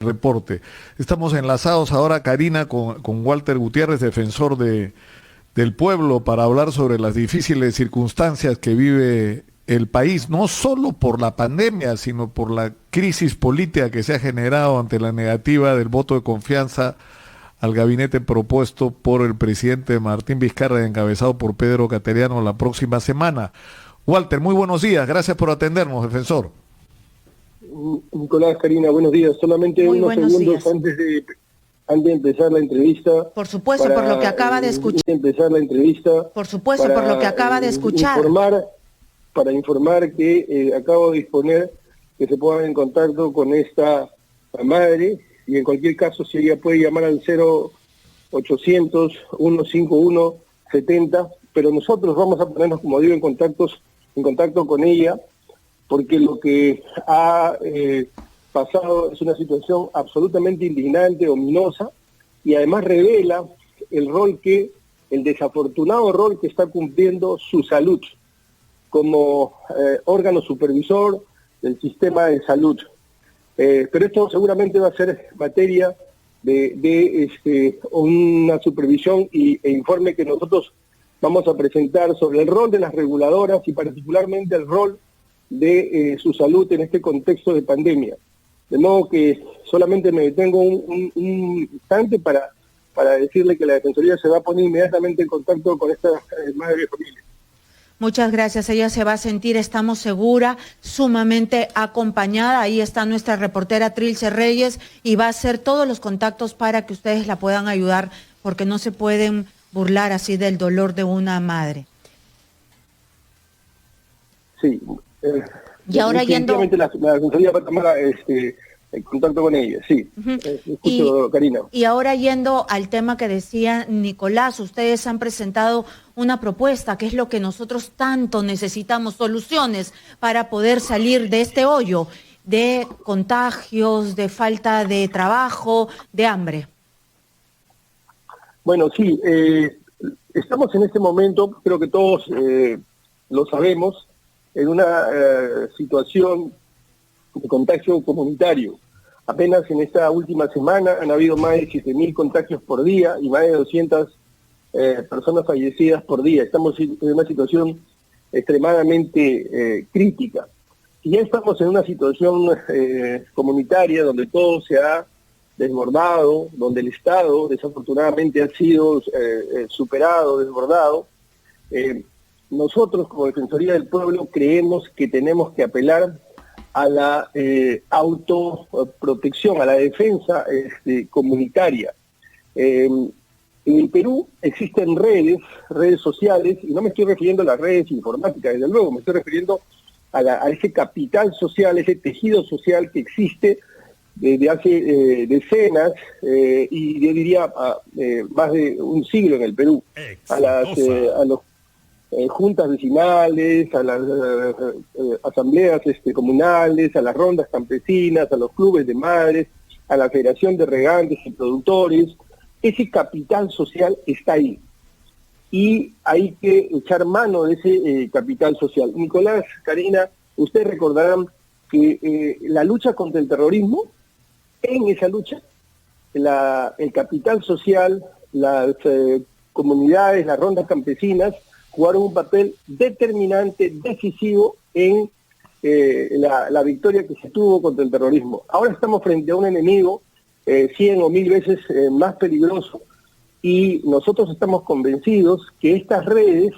reporte. Estamos enlazados ahora, Karina, con Walter Gutiérrez, defensor del pueblo, para hablar sobre las difíciles circunstancias que vive el país, no solo por la pandemia, sino por la crisis política que se ha generado ante la negativa del voto de confianza al gabinete propuesto por el presidente Martín Vizcarra, encabezado por Pedro Cateriano, la próxima semana. Walter, muy buenos días, gracias por atendernos, defensor. Nicolás, Karina, buenos días. Solamente Muy unos segundos días. antes de empezar la entrevista. Por supuesto, por lo que acaba de escuchar. Empezar la entrevista. Por supuesto, por lo que acaba de escuchar. Para informar que acabo de disponer que se pongan en contacto con esta madre, y en cualquier caso si ella puede llamar al 0800 151 70, pero nosotros vamos a ponernos, como digo, en contacto con ella, porque lo que ha pasado es una situación absolutamente indignante, ominosa, y además revela el desafortunado rol que está cumpliendo su salud como órgano supervisor del sistema de salud. Pero esto seguramente va a ser materia de una supervisión e informe que nosotros vamos a presentar sobre el rol de las reguladoras y particularmente el rol de su salud en este contexto de pandemia. De modo que solamente me detengo un instante para decirle que la Defensoría se va a poner inmediatamente en contacto con esta madre de familia. Muchas gracias, ella se va a sentir, estamos segura, sumamente acompañada. Ahí está nuestra reportera Trilce Reyes y va a hacer todos los contactos para que ustedes la puedan ayudar, porque no se pueden burlar así del dolor de una madre. Sí. Y ahora yendo... la Defensoría va a tomar en contacto con ella, sí. Escucho, Karina. Y ahora yendo al tema que decía Nicolás, ustedes han presentado una propuesta, que es lo que nosotros tanto necesitamos, soluciones para poder salir de este hoyo de contagios, de falta de trabajo, de hambre. Bueno, sí, estamos en este momento, creo que todos lo sabemos, en una situación de contagio comunitario. Apenas en esta última semana han habido más de 7.000 contagios por día y más de 200 personas fallecidas por día. Estamos en una situación extremadamente crítica. Y ya estamos en una situación comunitaria donde todo se ha desbordado, donde el Estado desafortunadamente ha sido superado, desbordado. Nosotros como Defensoría del Pueblo creemos que tenemos que apelar a la autoprotección, a la defensa comunitaria. En el Perú existen redes sociales, y no me estoy refiriendo a las redes informáticas, desde luego, me estoy refiriendo a ese capital social, ese tejido social que existe desde hace decenas, y yo diría más de un siglo en el Perú, a los juntas vecinales, a las asambleas comunales, a las rondas campesinas, a los clubes de madres, a la Federación de Regantes y Productores. Ese capital social está ahí. Y hay que echar mano de ese capital social. Nicolás, Karina, ustedes recordarán que la lucha contra el terrorismo, en esa lucha, el capital social, las comunidades, las rondas campesinas, jugaron un papel determinante, decisivo en la victoria que se tuvo contra el terrorismo. Ahora estamos frente a un enemigo 100 o 1000 veces más peligroso, y nosotros estamos convencidos que estas redes,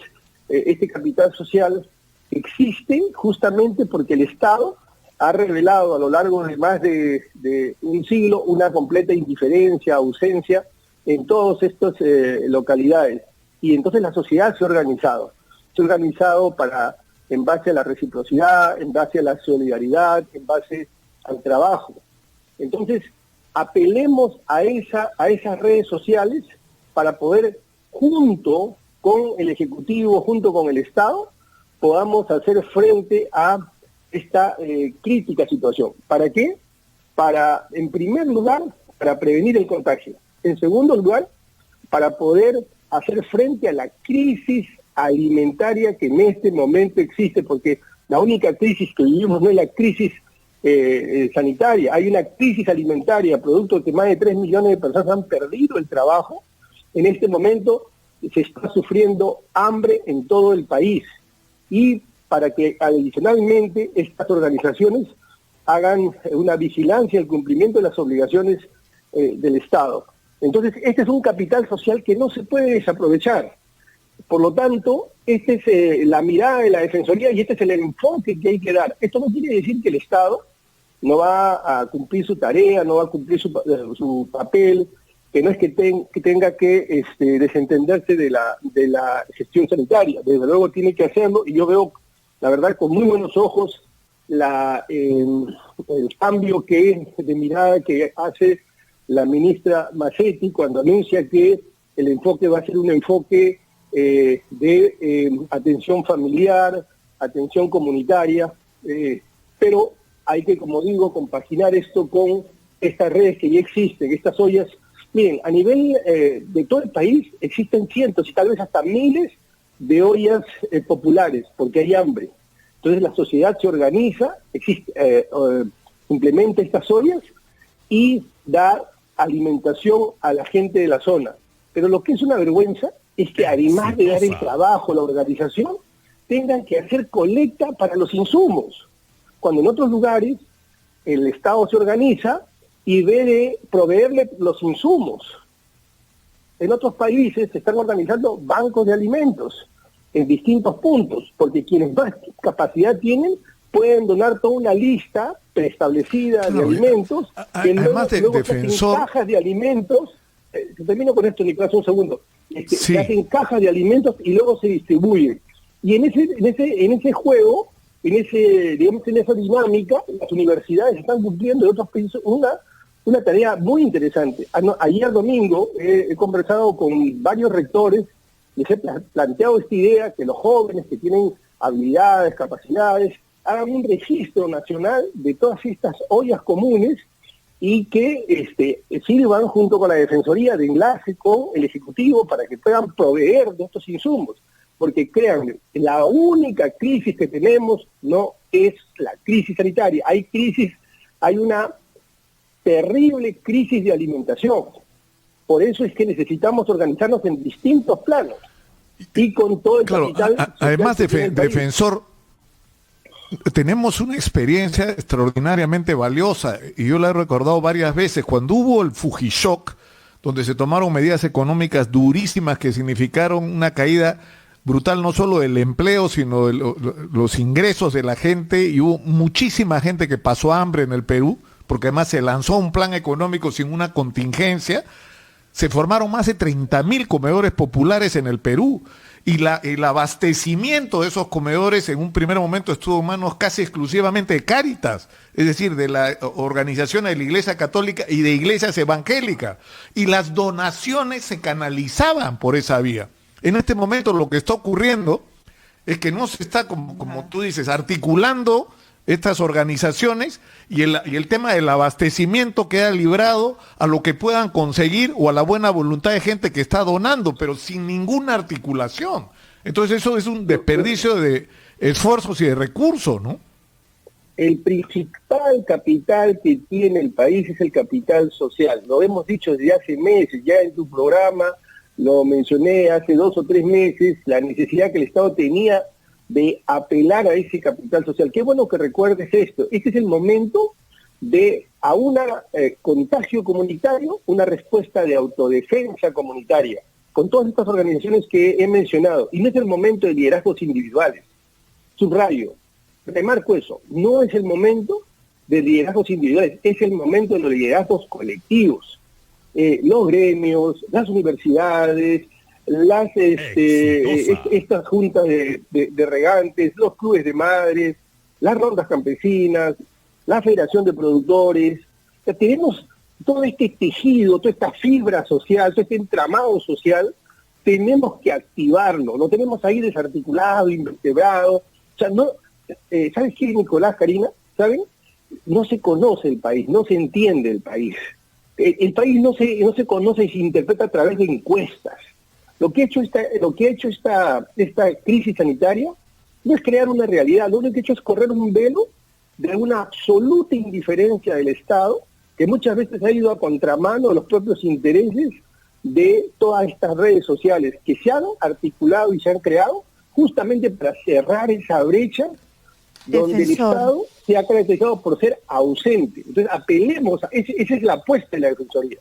este capital social, existe justamente porque el Estado ha revelado a lo largo de más de un siglo una completa indiferencia, ausencia en todas estas localidades. Y entonces la sociedad se ha organizado en base a la reciprocidad, en base a la solidaridad, en base al trabajo. Entonces, apelemos a esas redes sociales para poder, junto con el Ejecutivo, junto con el Estado, podamos hacer frente a esta crítica situación. ¿Para qué? En primer lugar, para prevenir el contagio. En segundo lugar, para poder hacer frente a la crisis alimentaria que en este momento existe, porque la única crisis que vivimos no es la crisis sanitaria, hay una crisis alimentaria, producto de que más de 3 millones de personas han perdido el trabajo. En este momento se está sufriendo hambre en todo el país. Y para que adicionalmente estas organizaciones hagan una vigilancia al cumplimiento de las obligaciones del Estado. Entonces, este es un capital social que no se puede desaprovechar. Por lo tanto, esta es la mirada de la Defensoría y este es el enfoque que hay que dar. Esto no quiere decir que el Estado no va a cumplir su tarea, no va a cumplir su papel, que no es que tenga que desentenderse de la gestión sanitaria. Desde luego tiene que hacerlo, y yo veo, la verdad, con muy buenos ojos el cambio de mirada que hace la ministra Massetti cuando anuncia que el enfoque va a ser un enfoque de atención familiar, atención comunitaria, pero hay que, como digo, compaginar esto con estas redes que ya existen, estas ollas. Miren, a nivel de todo el país existen cientos y tal vez hasta miles de ollas populares, porque hay hambre. Entonces la sociedad se organiza, implementa estas ollas y da alimentación a la gente de la zona. Pero lo que es una vergüenza es que además de dar el trabajo a la organización, tengan que hacer colecta para los insumos. Cuando en otros lugares el Estado se organiza y ve de proveerle los insumos. En otros países se están organizando bancos de alimentos en distintos puntos, porque quienes más capacidad tienen pueden donar toda una lista preestablecida de alimentos, que luego se hacen cajas de alimentos. Termino con esto, Nicolás, un segundo. Se hacen cajas de alimentos y luego se distribuyen. Y en ese juego, en esa dinámica, las universidades están cumpliendo en otros países una tarea muy interesante. Ayer domingo he conversado con varios rectores, les he planteado esta idea que los jóvenes que tienen habilidades, capacidades, hagan un registro nacional de todas estas ollas comunes y que sirvan junto con la Defensoría de enlace con el Ejecutivo para que puedan proveer de estos insumos. Porque créanme, la única crisis que tenemos no es la crisis sanitaria, hay una terrible crisis de alimentación. Por eso es que necesitamos organizarnos en distintos planos y con todo el capital. Además, defensor, tenemos una experiencia extraordinariamente valiosa y yo la he recordado varias veces. Cuando hubo el Fujishock, donde se tomaron medidas económicas durísimas que significaron una caída brutal no solo del empleo, sino de los ingresos de la gente, y hubo muchísima gente que pasó hambre en el Perú, porque además se lanzó un plan económico sin una contingencia. Se formaron más de 30.000 comedores populares en el Perú, y el abastecimiento de esos comedores en un primer momento estuvo en manos casi exclusivamente de Cáritas, es decir, de la organización de la Iglesia Católica y de iglesias evangélicas, y las donaciones se canalizaban por esa vía. En este momento lo que está ocurriendo es que no se está, como tú dices, articulando estas organizaciones, y el tema del abastecimiento queda librado a lo que puedan conseguir o a la buena voluntad de gente que está donando, pero sin ninguna articulación. Entonces eso es un desperdicio de esfuerzos y de recursos, ¿no? El principal capital que tiene el país es el capital social. Lo hemos dicho desde hace meses, ya en tu programa lo mencioné hace 2 o 3 meses, la necesidad que el Estado tenía de apelar a ese capital social. Qué bueno que recuerdes esto. Este es el momento de, a un contagio comunitario, una respuesta de autodefensa comunitaria, con todas estas organizaciones que he mencionado. Y no es el momento de liderazgos individuales. Subrayo, remarco eso, no es el momento de liderazgos individuales, es el momento de los liderazgos colectivos. Los gremios, las universidades, estas juntas de regantes, los clubes de madres, las rondas campesinas, la Federación de Productores. O sea, tenemos todo este tejido, toda esta fibra social, todo este entramado social, tenemos que activarlo, lo tenemos ahí desarticulado, invertebrado. O sea, no, ¿sabes qué, Nicolás, Karina? ¿Saben? No se conoce el país, no se entiende el país. El país no se conoce y se interpreta a través de encuestas. Lo que ha hecho esta crisis sanitaria no es crear una realidad, lo único que ha hecho es correr un velo de una absoluta indiferencia del Estado, que muchas veces ha ido a contramano de los propios intereses de todas estas redes sociales que se han articulado y se han creado justamente para cerrar esa brecha donde el Estado se ha caracterizado por ser ausente. Entonces apelemos, esa es la apuesta de la Defensoría.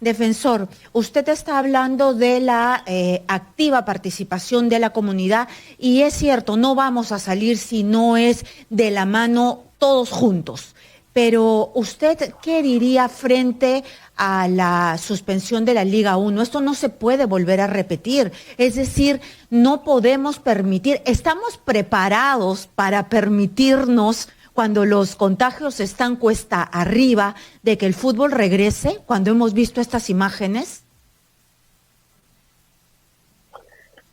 Defensor, usted está hablando de la activa participación de la comunidad y es cierto, no vamos a salir si no es de la mano todos juntos. Pero usted, ¿qué diría frente a la suspensión de la Liga 1? Esto no se puede volver a repetir. Es decir, no podemos permitir, estamos preparados para permitirnos, cuando los contagios están cuesta arriba, de que el fútbol regrese, cuando hemos visto estas imágenes.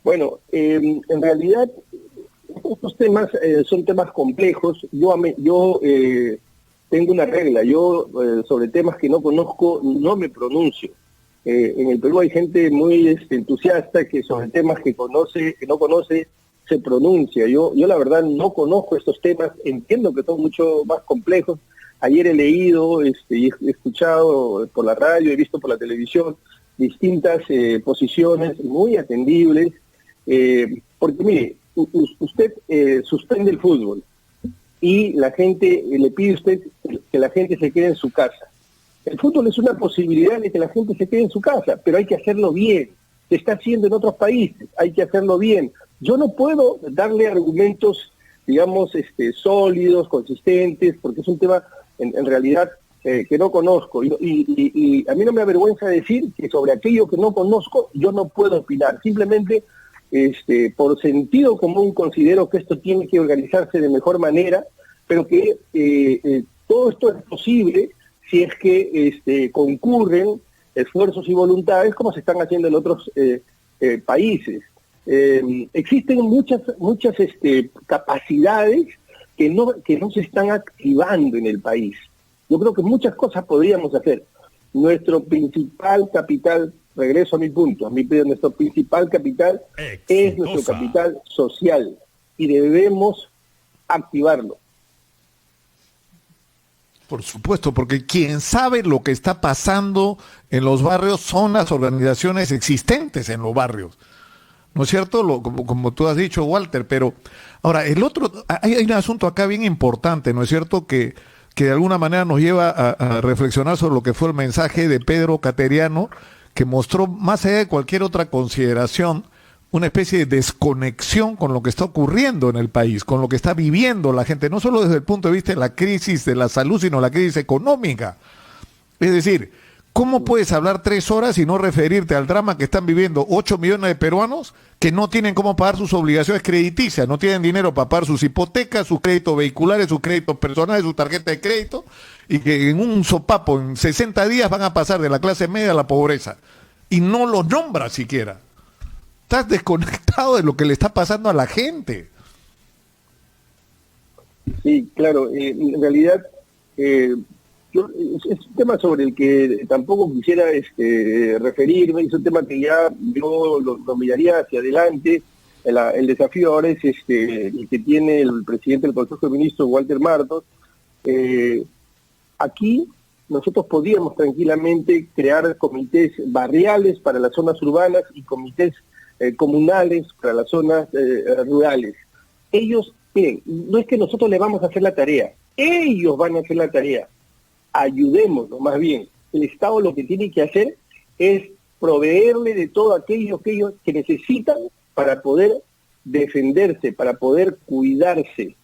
Bueno, en realidad estos temas son temas complejos. Yo tengo una regla, yo sobre temas que no conozco no me pronuncio. En el Perú hay gente muy entusiasta que sobre temas que no conoce, se pronuncia. Yo la verdad no conozco estos temas, entiendo que son mucho más complejos. Ayer he leído y he escuchado por la radio, he visto por la televisión distintas posiciones muy atendibles, porque mire, usted suspende el fútbol y la gente le pide a usted que la gente se quede en su casa. El fútbol es una posibilidad de que la gente se quede en su casa, pero hay que hacerlo bien. Se está haciendo en otros países, hay que hacerlo bien. Yo no puedo darle argumentos, digamos, sólidos, consistentes, porque es un tema, en realidad, que no conozco. Y a mí no me avergüenza decir que sobre aquello que no conozco, yo no puedo opinar. Simplemente, por sentido común, considero que esto tiene que organizarse de mejor manera, pero que todo esto es posible si es que concurren esfuerzos y voluntades como se están haciendo en otros países. Existen muchas capacidades que no se están activando en el país. Yo creo que muchas cosas podríamos hacer. Nuestro principal capital, regreso a mi punto, nuestro principal capital es nuestro capital social y debemos activarlo. Por supuesto, porque quien sabe lo que está pasando en los barrios son las organizaciones existentes en los barrios. ¿No es cierto? Como tú has dicho, Walter, pero ahora, hay un asunto acá bien importante, ¿no es cierto? Que de alguna manera nos lleva a reflexionar sobre lo que fue el mensaje de Pedro Cateriano, que mostró, más allá de cualquier otra consideración, una especie de desconexión con lo que está ocurriendo en el país, con lo que está viviendo la gente, no solo desde el punto de vista de la crisis de la salud, sino la crisis económica. Es decir, ¿cómo puedes hablar 3 horas y no referirte al drama que están viviendo 8 millones de peruanos que no tienen cómo pagar sus obligaciones crediticias, no tienen dinero para pagar sus hipotecas, sus créditos vehiculares, sus créditos personales, su tarjeta de crédito, y que en un sopapo, en 60 días, van a pasar de la clase media a la pobreza? Y no los nombra siquiera. Estás desconectado de lo que le está pasando a la gente. Sí, claro. En realidad, es un tema sobre el que tampoco quisiera referirme. Es un tema que ya yo lo miraría hacia adelante. El desafío ahora es el que tiene el presidente del Consejo de Ministros, Walter Martos. Aquí nosotros podíamos tranquilamente crear comités barriales para las zonas urbanas y comités comunales para las zonas rurales. Ellos, miren, no es que nosotros le vamos a hacer la tarea, ellos van a hacer la tarea. Ayudémoslo más bien. El Estado lo que tiene que hacer es proveerle de todo aquello que ellos que necesitan para poder defenderse, para poder cuidarse.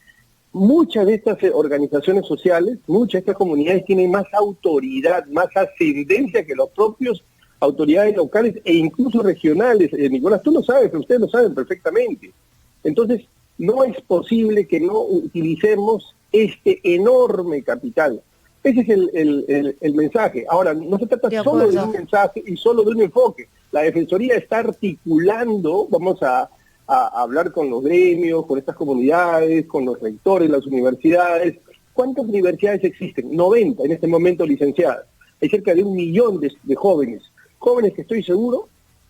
Muchas de estas organizaciones sociales, muchas de estas comunidades tienen más autoridad, más ascendencia que los propios autoridades locales e incluso regionales. Nicolás, tú lo sabes, pero ustedes lo saben perfectamente. Entonces, no es posible que no utilicemos este enorme capital. Ese es el mensaje. Ahora, no se trata solo de un mensaje y solo de un enfoque. La Defensoría está articulando, vamos a hablar con los gremios, con estas comunidades, con los rectores, las universidades. ¿Cuántas universidades existen? 90 en este momento licenciadas. Hay cerca de 1 millón de jóvenes que estoy seguro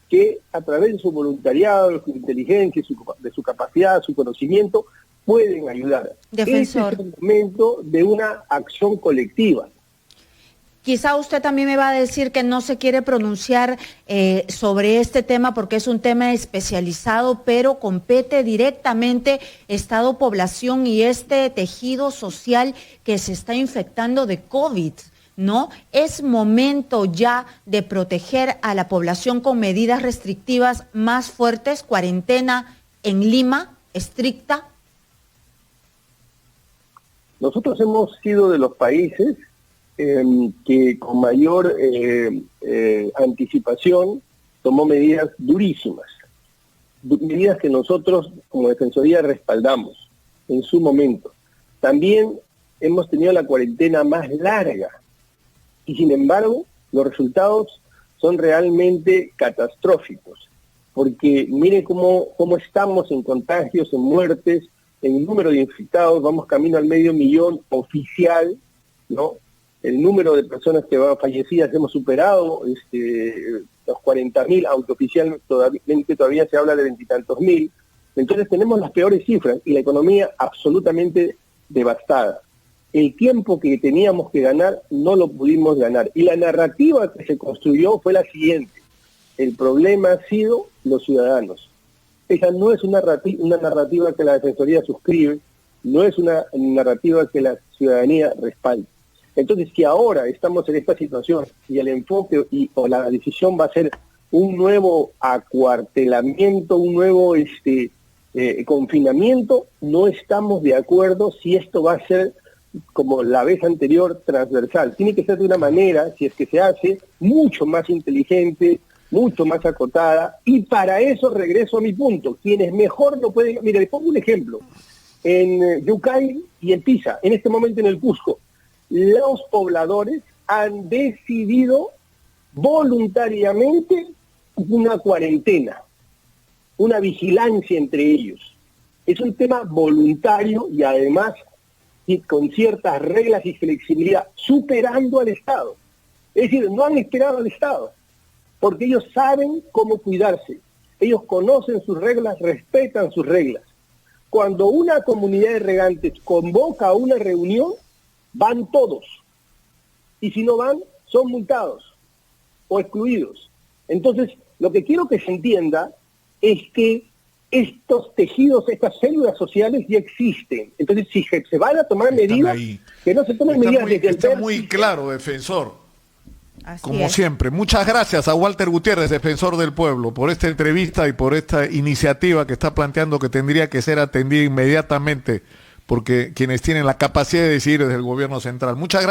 que a través de su voluntariado, de su inteligencia, de su capacidad, su conocimiento, pueden ayudar. Defensor. Este es el momento de una acción colectiva. Quizá usted también me va a decir que no se quiere pronunciar sobre este tema porque es un tema especializado, pero compete directamente Estado, población y este tejido social que se está infectando de COVID, ¿no? Es momento ya de proteger a la población con medidas restrictivas más fuertes, cuarentena en Lima, estricta. Nosotros hemos sido de los países que con mayor anticipación tomó medidas durísimas, medidas que nosotros como Defensoría respaldamos en su momento. También hemos tenido la cuarentena más larga y sin embargo los resultados son realmente catastróficos, porque miren cómo estamos en contagios, en muertes, en número de infectados, vamos camino al 500.000 oficial, ¿no? El número de personas que van fallecidas hemos superado los 40.000, aunque oficialmente todavía se habla de 20 y tantos mil. Entonces tenemos las peores cifras y la economía absolutamente devastada. El tiempo que teníamos que ganar no lo pudimos ganar. Y la narrativa que se construyó fue la siguiente: el problema ha sido los ciudadanos. Esa no es una narrativa que la Defensoría suscribe, no es una narrativa que la ciudadanía respalda. Entonces, si ahora estamos en esta situación y el enfoque o la decisión va a ser un nuevo acuartelamiento, un nuevo confinamiento, no estamos de acuerdo si esto va a ser, como la vez anterior, transversal. Tiene que ser de una manera, si es que se hace, mucho más inteligente, mucho más acotada, y para eso regreso a mi punto. Quienes mejor lo pueden... Mire, les pongo un ejemplo. En Yucay y en Piza, en este momento en el Cusco, los pobladores han decidido voluntariamente una cuarentena, una vigilancia entre ellos. Es un tema voluntario y además con ciertas reglas y flexibilidad, superando al Estado. Es decir, no han esperado al Estado, porque ellos saben cómo cuidarse. Ellos conocen sus reglas, respetan sus reglas. Cuando una comunidad de regantes convoca a una reunión, van todos, y si no van, son multados o excluidos. Entonces, lo que quiero que se entienda es que estos tejidos, estas células sociales ya existen. Entonces, si se van a tomar medidas, que no se tomen medidas desde el Está muy claro, defensor. Así Como es. siempre. Muchas gracias a Walter Gutiérrez, defensor del pueblo, por esta entrevista y por esta iniciativa que está planteando que tendría que ser atendida inmediatamente porque quienes tienen la capacidad de decidir desde el gobierno central. Muchas gracias.